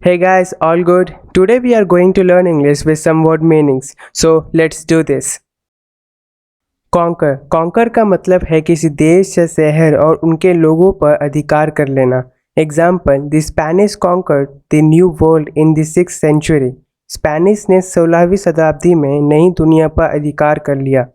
Hey guys, all good? Today we are going to learn English with some word meanings. So let's do this. Conquer का मतलब है किसी देश या शहर और उनके लोगों पर अधिकार कर लेना. Example, the Spanish conquered the new world in the 6th century. Spanish ने 16वीं शताब्दी में नई दुनिया पर अधिकार कर लिया.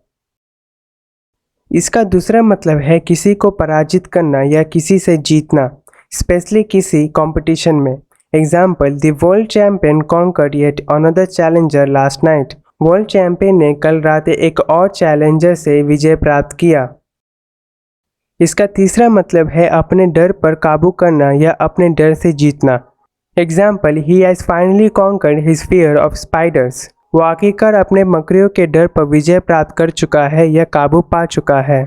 इसका दूसरा मतलब है किसी को पराजित करना या किसी से जीतना, स्पेशली किसी कंपटीशन में. Example, the world champion conquered yet another challenger last night. World champion ने कल रात एक और चैलेंजर से विजय प्राप्त किया. इसका तीसरा मतलब है अपने डर पर काबू करना या अपने डर से जीतना. Example, he has finally conquered his fear of spiders. वो आखिरकार अपने मकड़ियों के डर पर विजय प्राप्त कर चुका है या काबू पा चुका है.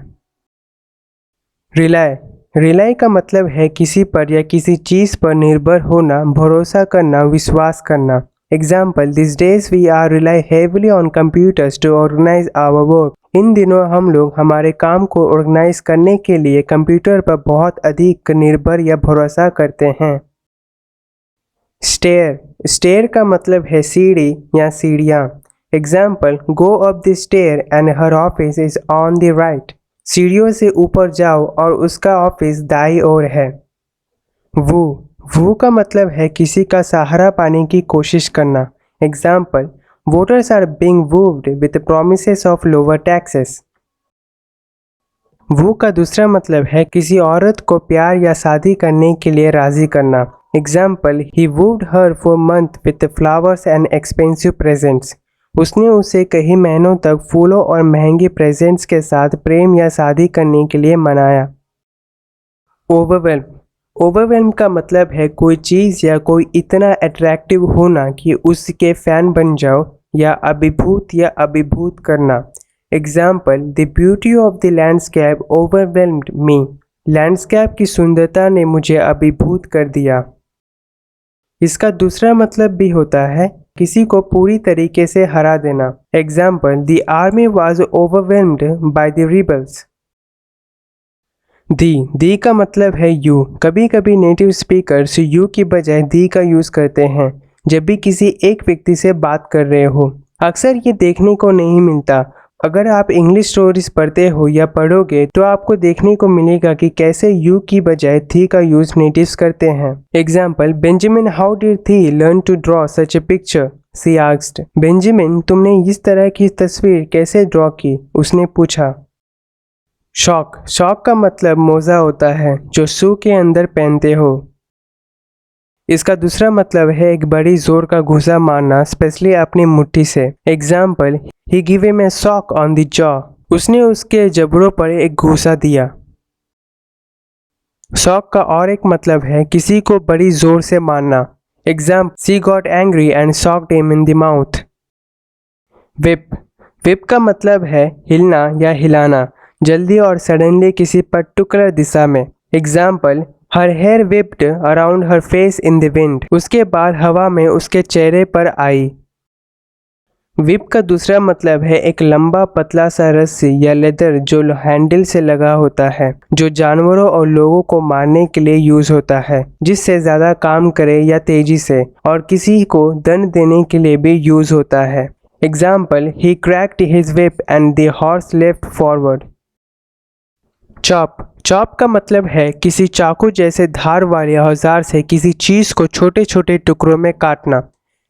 रिलाई का मतलब है किसी पर या किसी चीज़ पर निर्भर होना, भरोसा करना, विश्वास करना. Example, these days we are rely heavily on computers to organise our work. इन दिनों हम लोग हमारे काम को ऑर्गेनाइज करने के लिए कंप्यूटर पर बहुत अधिक निर्भर या भरोसा करते हैं. स्टेयर का मतलब है सीढ़ी या सीढ़ियाँ. Example, go up the stair and her office is on the right. सीढ़ियों से ऊपर जाओ और उसका ऑफिस दाईं ओर है. वू का मतलब है किसी का सहारा पाने की कोशिश करना. Example, voters are being wooed with promises of lower taxes. Woo का दूसरा मतलब है किसी औरत को प्यार या शादी करने के लिए राजी करना. Example, he wooed her for month with flowers and expensive presents. उसने उसे कई महीनों तक फूलों और महंगे प्रेजेंट्स के साथ प्रेम या शादी करने के लिए मनाया. ओवरवेल्म का मतलब है कोई चीज़ या कोई इतना अट्रैक्टिव होना कि उसके फैन बन जाओ या अभिभूत करना. Example, the beauty of the landscape overwhelmed me. Landscape की सुंदरता ने मुझे अभिभूत कर दिया. इसका दूसरा मतलब भी होता है किसी को पूरी तरीके से हरा देना. Example, the army was overwhelmed by the rebels. दी का मतलब है यू. कभी कभी नेटिव स्पीकर्स यू की बजाय दी का यूज़ करते हैं जब भी किसी एक व्यक्ति से बात कर रहे हो. अक्सर ये देखने को नहीं मिलता. अगर आप इंग्लिश स्टोरीज पढ़ते हो या पढ़ोगे तो आपको देखने को मिलेगा कि कैसे यू की बजाय थी का यूज़ नेटिव्स करते हैं. Example, Benjamin, how did thee learn to draw such a picture? She asked. Benjamin, तुमने इस तरह की तस्वीर कैसे ड्रॉ की? उसने पूछा. शॉक का मतलब मोजा होता है जो शू के अंदर पहनते हो. इसका दूसरा मतलब है एक बड़ी जोर का घूसा मारना, स्पेशली अपनी मुट्ठी से. Example, he give him a shock on the jaw. उसने उसके जबड़ों पर एक घूसा दिया. शॉक का और एक मतलब है किसी को बड़ी जोर से मारना. Example, she got angry and shocked him in the mouth. Whip का मतलब है हिलना या हिलाना, जल्दी और सडनली किसी पर्टिकुलर दिशा में. Example, her hair whipped around her face in the wind. उसके बाल हवा में उसके चेहरे पर आई. विप का दूसरा मतलब है एक लंबा पतला सा रस्सी या लेदर जो हैंडल से लगा होता है, जो जानवरों और लोगों को मारने के लिए यूज होता है, जिससे ज़्यादा काम करे या तेजी से, और किसी को दंड देने के लिए भी यूज होता है. Example, he cracked his whip and the horse left forward. Chop का मतलब है किसी चाकू जैसे धार वाले औजार से किसी चीज़ को छोटे छोटे टुकड़ों में काटना.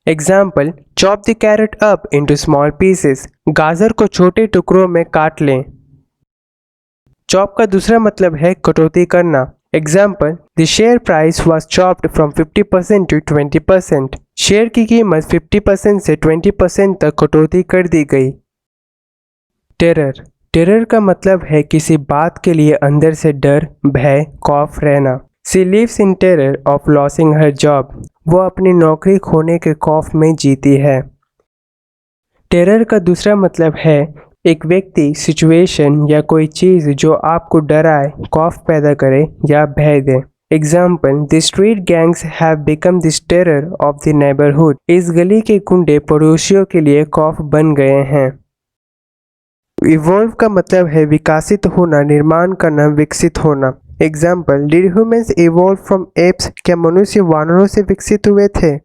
Example, chop the carat up into small pieces. गाजर को छोटे टुकड़ों में काट लें. चॉप का दूसरा मतलब है कटौती करना. Example, the share price was chopped from 50% to 20%. Share की कीमत 50% से 20% तक कटौती कर दी गई. टेरर का मतलब है किसी बात के लिए अंदर से डर, भय, खौफ रहना. She lives in terror of losing her job. वो अपनी नौकरी खोने के खौफ में जीती है. टेरर का दूसरा मतलब है एक व्यक्ति, सिचुएशन या कोई चीज़ जो आपको डराए, खौफ पैदा करे या भय दे. Example, the street gangs have become the terror of the neighbourhood. इस गली के गुंडे पड़ोसियों के लिए खौफ बन गए हैं. इवॉल्व का मतलब है विकसित होना, निर्माण करना, विकसित होना। Example, did humans evolve from apps? क्या मनुष्य वानरों से विकसित हुए थे?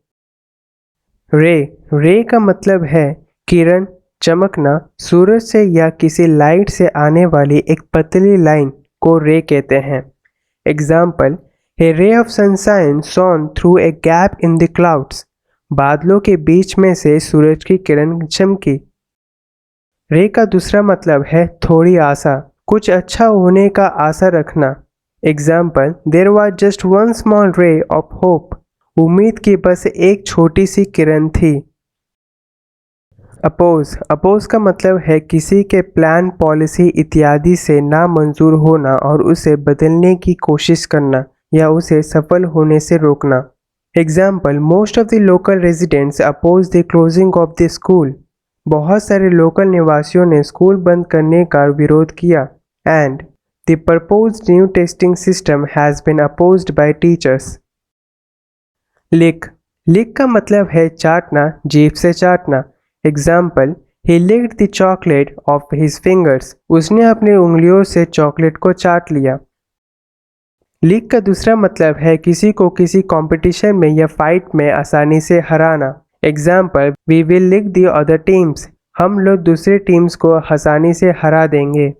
रे का मतलब है किरण, चमकना। सूरज से या किसी लाइट से आने वाली एक पतली लाइन को रे कहते हैं। Example, a ray of sunshine shone through a gap in the clouds. बादलों के बीच में से सूरज की किरण चमकी। रे का दूसरा मतलब है थोड़ी आशा, कुछ अच्छा होने का आशा रखना। Example, there was just one small ray of hope. उम्मीद की बस एक छोटी सी किरण थी। अपोज का मतलब है किसी के प्लान, पॉलिसी इत्यादि से ना मंजूर होना और उसे बदलने की कोशिश करना या उसे सफल होने से रोकना। Example, most of the local residents oppose the closing of the school. बहुत सारे लोकल निवासियों ने स्कूल बंद करने का विरोध किया। And the proposed new testing system has been opposed by teachers. Lick का मतलब है चाटना, जीभ से चाटना। Example, he licked the chocolate off his fingers. उसने अपनी उंगलियों से चॉकलेट को चाट लिया। लीक का दूसरा मतलब है किसी को किसी कंपटीशन में या फाइट में आसानी से हराना। Example, we will lick the other teams. हम लोग दूसरे टीम्स को आसानी से हरा देंगे।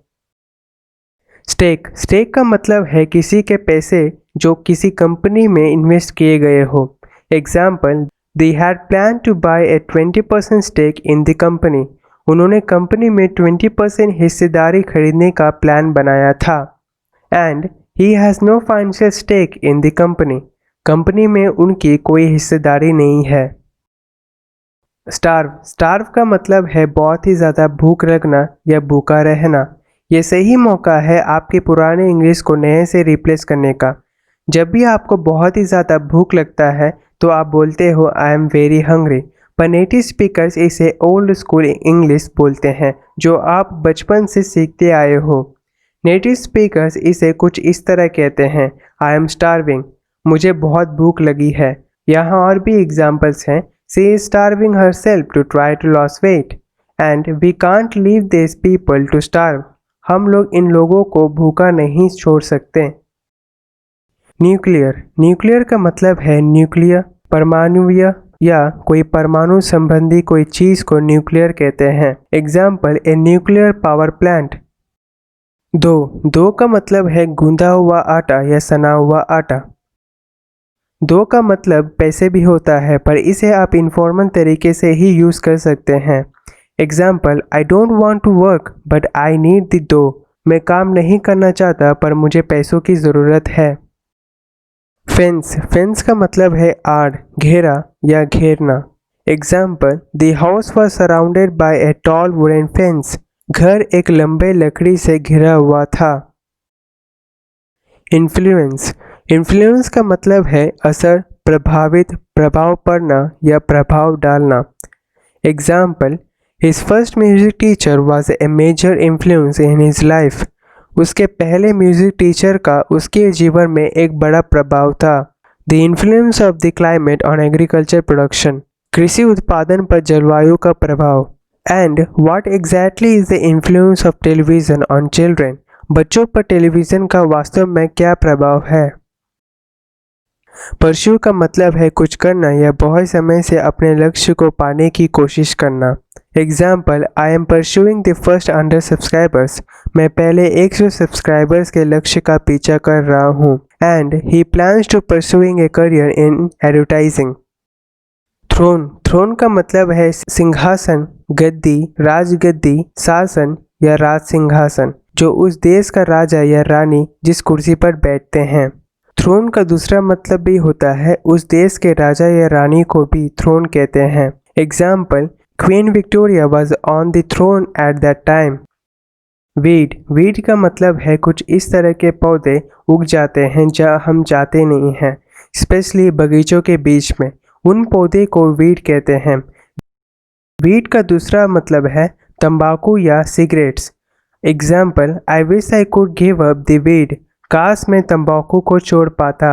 स्टेक का मतलब है किसी के पैसे जो किसी कंपनी में इन्वेस्ट किए गए हो। Example, they had plan to buy a 20% stake in the company. उन्होंने कंपनी में 20% हिस्सेदारी खरीदने का प्लान बनाया था। And he has no financial stake in the company. Company में उनकी कोई हिस्सेदारी नहीं है। स्टार्व का मतलब है बहुत ही ज़्यादा भूख लगना या भूखा रहना। ये सही मौका है आपके पुराने इंग्लिश को नए से रिप्लेस करने का। जब भी आपको बहुत ही ज़्यादा भूख लगता है तो आप बोलते हो आई एम वेरी हंग्री, पर नेटिव स्पीकर्स इसे ओल्ड स्कूल इंग्लिश बोलते हैं जो आप बचपन से सीखते आए हो। नेटिव स्पीकर्स इसे कुछ इस तरह कहते हैं, आई एम स्टार्विंग, मुझे बहुत भूख लगी है। यहाँ और भी एग्जाम्पल्स हैं, she is starving herself to try to lose weight and we can't leave these people to starve। हम लोग इन लोगों को भूखा नहीं छोड़ सकते। न्यूक्लियर का मतलब है न्यूक्लियर, परमाणुवीय या कोई परमाणु संबंधी कोई चीज़ को न्यूक्लियर कहते हैं। Example, a nuclear power plant. दो का मतलब है गूंदा हुआ आटा या सना हुआ आटा। दो का मतलब पैसे भी होता है, पर इसे आप इनफॉर्मल तरीके से ही यूज़ कर सकते हैं। Example, I don't want to work but I need the dough. मैं काम नहीं करना चाहता पर मुझे पैसों की ज़रूरत है। फेंस का मतलब है आड़, घेरा या घेरना। Example, the house was surrounded by a tall wooden fence. घर एक लंबे लकड़ी से घिरा हुआ था। इन्फ्लुएंस का मतलब है असर, प्रभावित, प्रभाव पड़ना या प्रभाव डालना। Example, his first music teacher was a major influence in his life. उसके पहले म्यूजिक टीचर का उसके जीवन में एक बड़ा प्रभाव था। The influence of the climate on agriculture production. कृषि उत्पादन पर जलवायु का प्रभाव। And what exactly is the influence of television on children. बच्चों पर टेलीविज़न का वास्तव में क्या प्रभाव है। परस्यू का मतलब है कुछ करना या बहुत समय से अपने लक्ष्य को पाने की कोशिश करना। Example, I am pursuing the first 100 subscribers. मैं पहले 100 सब्सक्राइबर्स के लक्ष्य का पीछा कर रहा हूँ। And he plans to pursuing a career in advertising. Throne का मतलब है सिंहासन, गद्दी, राजगद्दी, शासन या राज सिंहासन, जो उस देश का राजा या रानी जिस कुर्सी पर बैठते हैं। थ्रोन का दूसरा मतलब भी होता है उस देश के राजा या रानी को भी थ्रोन कहते हैं। Example, Queen Victoria was on the throne at that time. Weed का मतलब है कुछ इस तरह के पौधे उग जाते हैं जहाँ हम जाते नहीं हैं, स्पेशली बगीचों के बीच में। उन पौधे को वीड कहते हैं। वीड का दूसरा मतलब है तंबाकू या cigarettes. Example, I wish I could give up the weed. काश मैं तंबाकू को छोड़ पाता।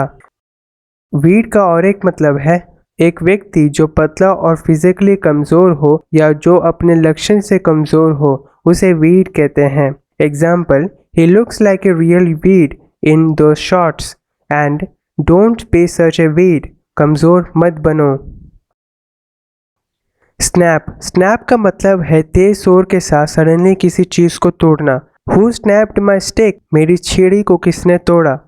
वीड का और एक मतलब है एक व्यक्ति जो पतला और फिजिकली कमज़ोर हो या जो अपने लक्षण से कमज़ोर हो, उसे वीड कहते हैं। Example, he looks like a real weed in those shorts and don't be such a weed, कमज़ोर मत बनो। स्नैप, स्नैप का मतलब है तेज शोर के साथ सडनली किसी चीज़ को तोड़ना। हु स्नैप्ड माई स्टिक, मेरी छेड़ी को किसने तोड़ा।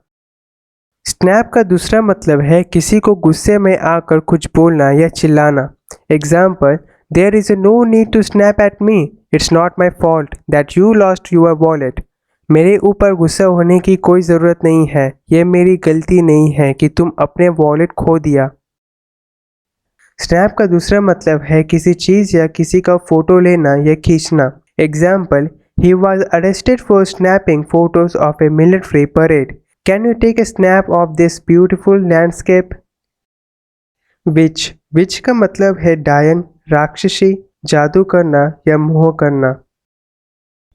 स्नैप का दूसरा मतलब है किसी को गुस्से में आकर कुछ बोलना या चिल्लाना। Example, there is no need to snap at me, it's not my fault that you lost your wallet. मेरे ऊपर गुस्सा होने की कोई ज़रूरत नहीं है, यह मेरी गलती नहीं है कि तुम अपने वॉलेट खो दिया। स्नैप का दूसरा मतलब है किसी चीज़ या किसी का फ़ोटो लेना या खींचना। Example, he was arrested for snapping photos of a military parade. Can you take a snap of this beautiful landscape. Which का मतलब है डायन, राक्षसी, जादू करना या मोह करना।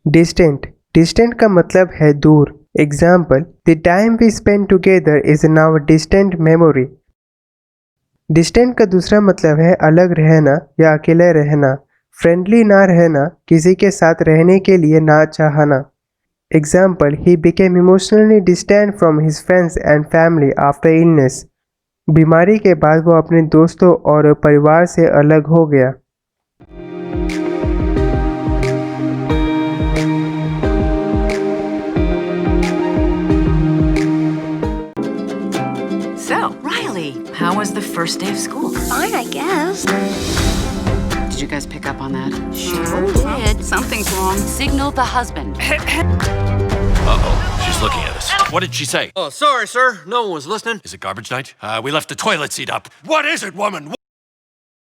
डिस्टेंट का मतलब है दूर। Example, the time we spend together is now a distant memory. Distant का दूसरा मतलब है अलग रहना या अकेले रहना। फ्रेंडली ना रहना, किसी के साथ रहने के लिए ना चाहना। Example, he became emotionally distant from his friends and family after illness. बीमारी के बाद वो अपने दोस्तों और परिवार से अलग हो गया। So, Riley, how was the first day of school? Fine, I guess. Did you guys pick up on that? Sure did. Something's wrong. Signal the husband. Uh-oh, she's looking at us. What did she say? Oh, sorry, sir. No one was listening. Is it garbage night? We left the toilet seat up. What is it, woman?